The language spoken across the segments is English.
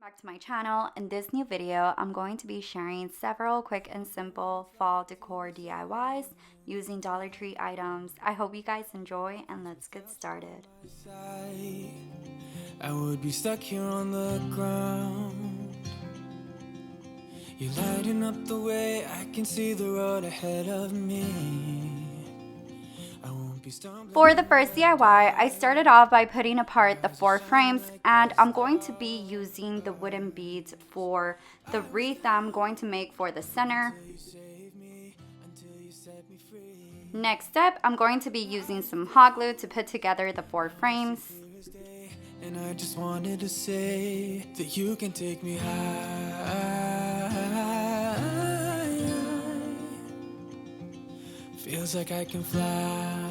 Back to my channel. In this new video, I'm going to be sharing several quick and simple fall decor DIYs using Dollar Tree items. I hope you guys enjoy and let's get started. I would be stuck here on the ground. You're lighting up the way, I can see the road ahead of me. For the first DIY, I started off by putting apart the 4 frames, and I'm going to be using the wooden beads for the wreath that I'm going to make for the center. Next step, I'm going to be using some hot glue to put together the 4 frames. And I just wanted to say that you can take me high. Feels like I can fly.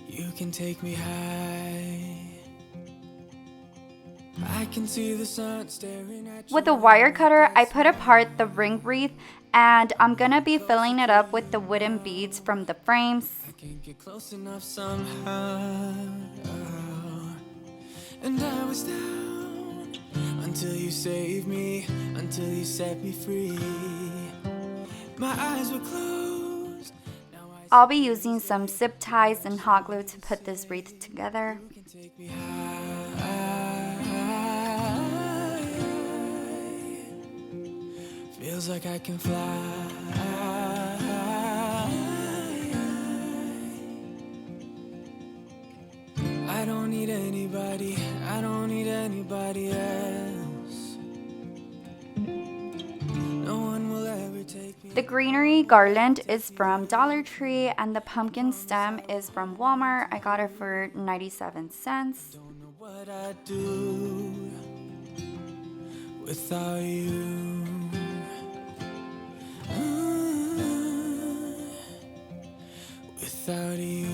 You can take me high. I can see the sun staring at you. With a wire cutter, I put apart the ring wreath, and I'm gonna be filling it up with the wooden beads from the frames. I can't get close enough somehow. And I was down until you saved me, until you set me free. My eyes were closed. I'll be using some zip ties and hot glue to put this wreath together. You can take me high. Feels like I can fly. I don't need anybody, I don't need anybody else. No one will ever take me. The greenery garland is from Dollar Tree and the pumpkin stem is from Walmart. I got it for 97 cents. Don't know what I'd do without you. Without you.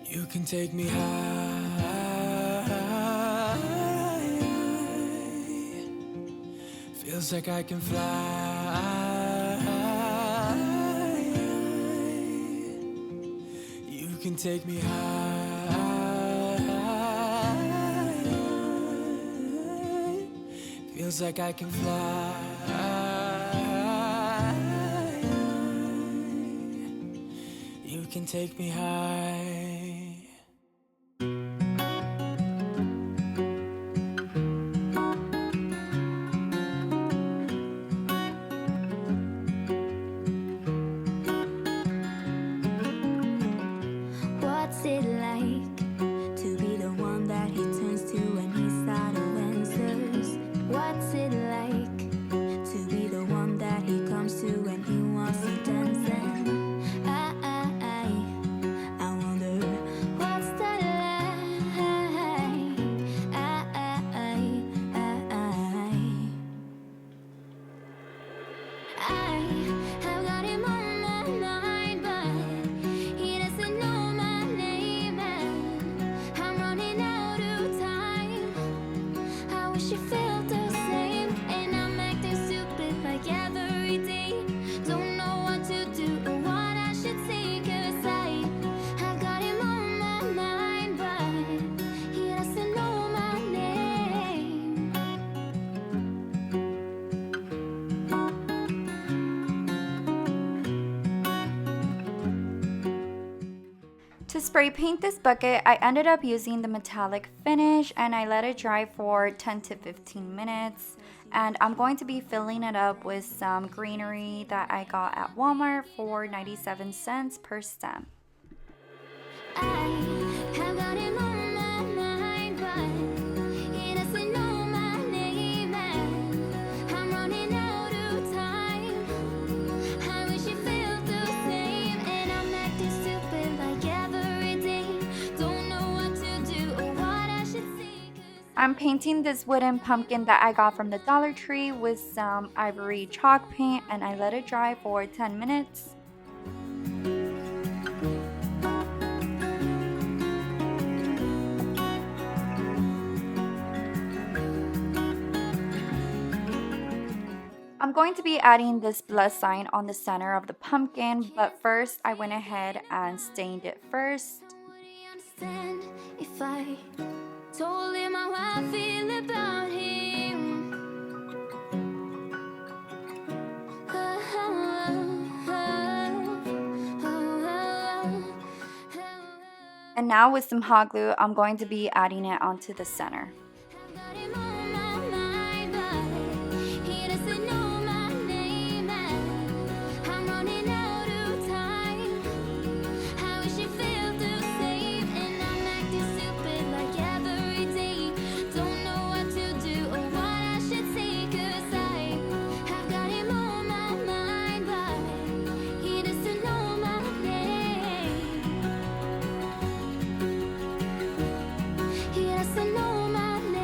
You can take me high. Feels like I can fly. You can take me high. Feels like I can fly. You can take me high. What's it like to be the one that he turns to when he's out of answers? What's it like to be the one that he comes to when he wants to dance? And I wonder what's that like? I have got him on my mind, but he doesn't know my name, and I'm running out of time. I wish you felt the same, and I'm acting stupid like every day. Don't know what to do or what I should say, 'cause I got him on my mind, but he doesn't know my name. To spray paint this bucket, I ended up using the metallic finish and I let it dry for 10 to 15 minutes. And I'm going to be filling it up with some greenery that I got at Walmart for 97 cents per stem. I have got him on my mind, but he doesn't know my name, and I'm running out of time. I wish you felt the same, and I'm acting stupid like every day. Don't know what to do or what I should say, 'cause I'm painting this wooden pumpkin that I got from the Dollar Tree with some ivory chalk paint and I let it dry for 10 minutes. I'm I'm going to be adding this plus sign on the center of the pumpkin, but first I went ahead and stained it first. Would he understand if I told him how I feel about him? And now with some hot glue, I'm going to be adding it onto the center. Got him on my mind, but he doesn't know my name, and I'm running out of time. How wish he felt the same, and I'm acting stupid like every day. Don't know what to do or what I should say, 'cause I have got him on my mind, but he doesn't know my name. He doesn't know my name.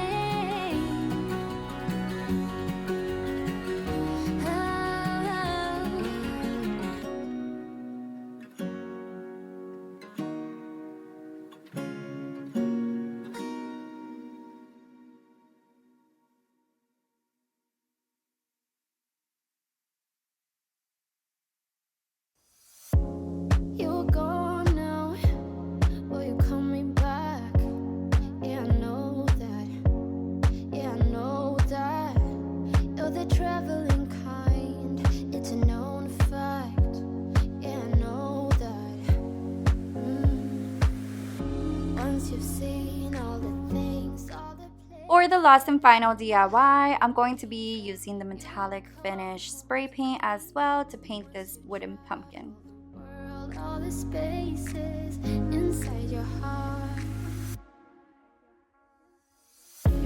You're gone now. Will you call me back? Yeah, I know that. Yeah, I know that. You're the traveling kind. It's a known fact. Yeah, I know that. Once you've seen all the things, all the For the last and final DIY, I'm going to be using the metallic finish spray paint as well to paint this wooden pumpkin. world, all the spaces inside your heart.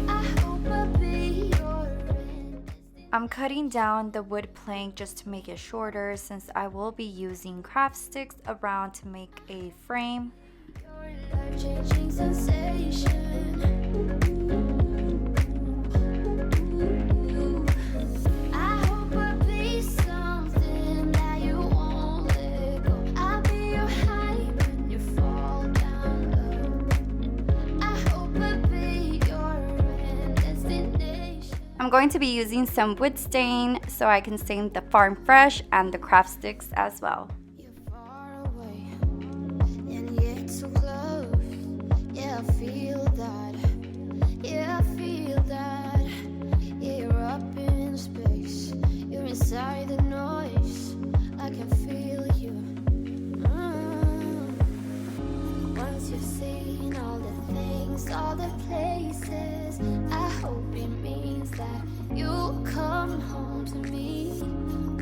I hope I'll be your end. I'm cutting down the wood plank just to make it shorter since I will be using craft sticks around to make a frame. Your life-changing sensation. I hope I'll be something that you won't let go. I'll be your high when you fall down low. I hope I'll be your end destination. I'm going to be using some wood stain so I can stain the farm fresh and the craft sticks as well. You're far away, and yet so close. Yeah, I feel that. Yeah, I feel that. Yeah, you're up in space. You're inside the noise. I can feel you. Once you've seen all the things, all the places, I hope it means that you'll come home to me.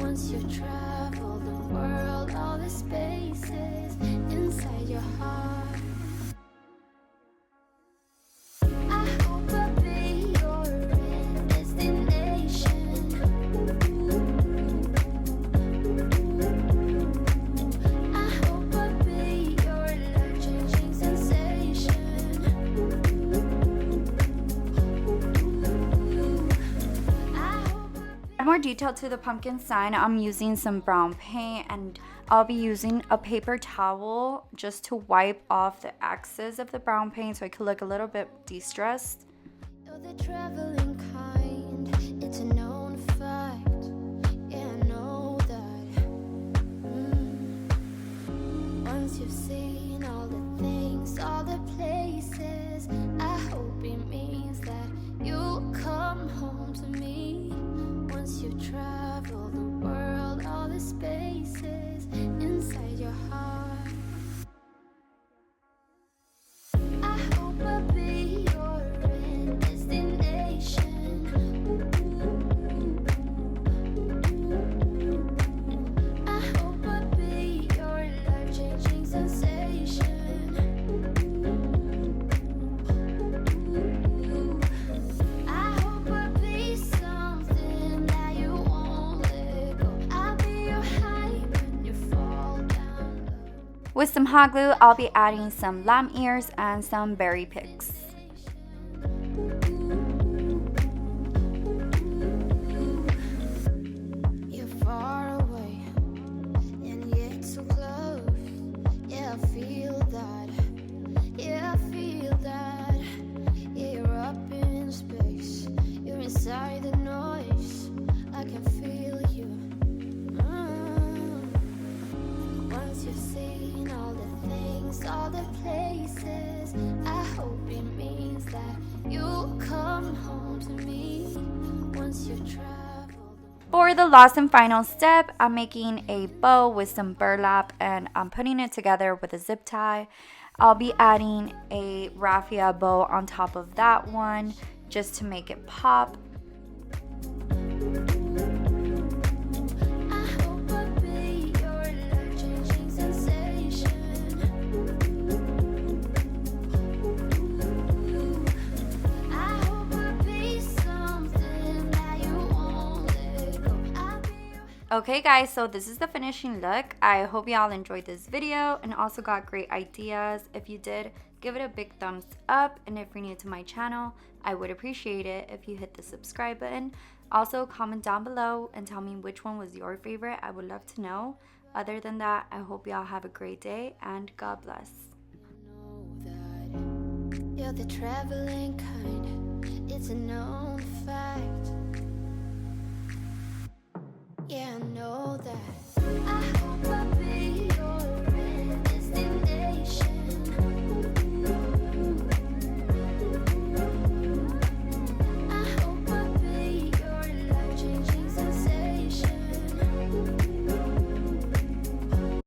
Once you've traveled the world, all the spaces inside your heart. I hope I'll be your end destination. I hope I'll be your life-changing sensation. I hope To add more detail to the pumpkin sign, I'm using some brown paint and I'll be using a paper towel just to wipe off the excess of the brown paint so it could look a little bit de-stressed. you're the traveling kind. It's a known fact. Yeah, I know that. Once you've seen all the things, all the places, I hope it means that you'll come home to me. Once you've traveled the world, all the spaces inside your heart. I hope I'll be your end destination. I hope I'll be your life-changing sensation. I hope I'll be something that you won't let go. I'll be your high when you fall down low. With some hot glue, I'll be adding some lamb ears and some berry picks. You're far away, and yet so close. Yeah, I feel that. Yeah, I feel that. Yeah, you're up in space. You're inside the noise. I can feel you've seen all the things, all the places. I hope it means that you'll come home to me once you've traveled. For the last and final step, I'm making a bow with some burlap and I'm putting it together with a zip tie. I'll be adding a raffia bow on top of that one just to make it pop. I hope I'll be your life-changing sensation. I hope I'll be something that you won't let go. I'll be your Okay guys, so this is the finishing look. I hope y'all enjoyed this video and also got great ideas. If you did, give it a big thumbs up, and if you're new to my channel, I would appreciate it if you hit the subscribe button. Also, comment down below and tell me which one was your favorite. I would love to know. Other than that, I hope y'all have a great day and God bless. know that you're the traveling kind.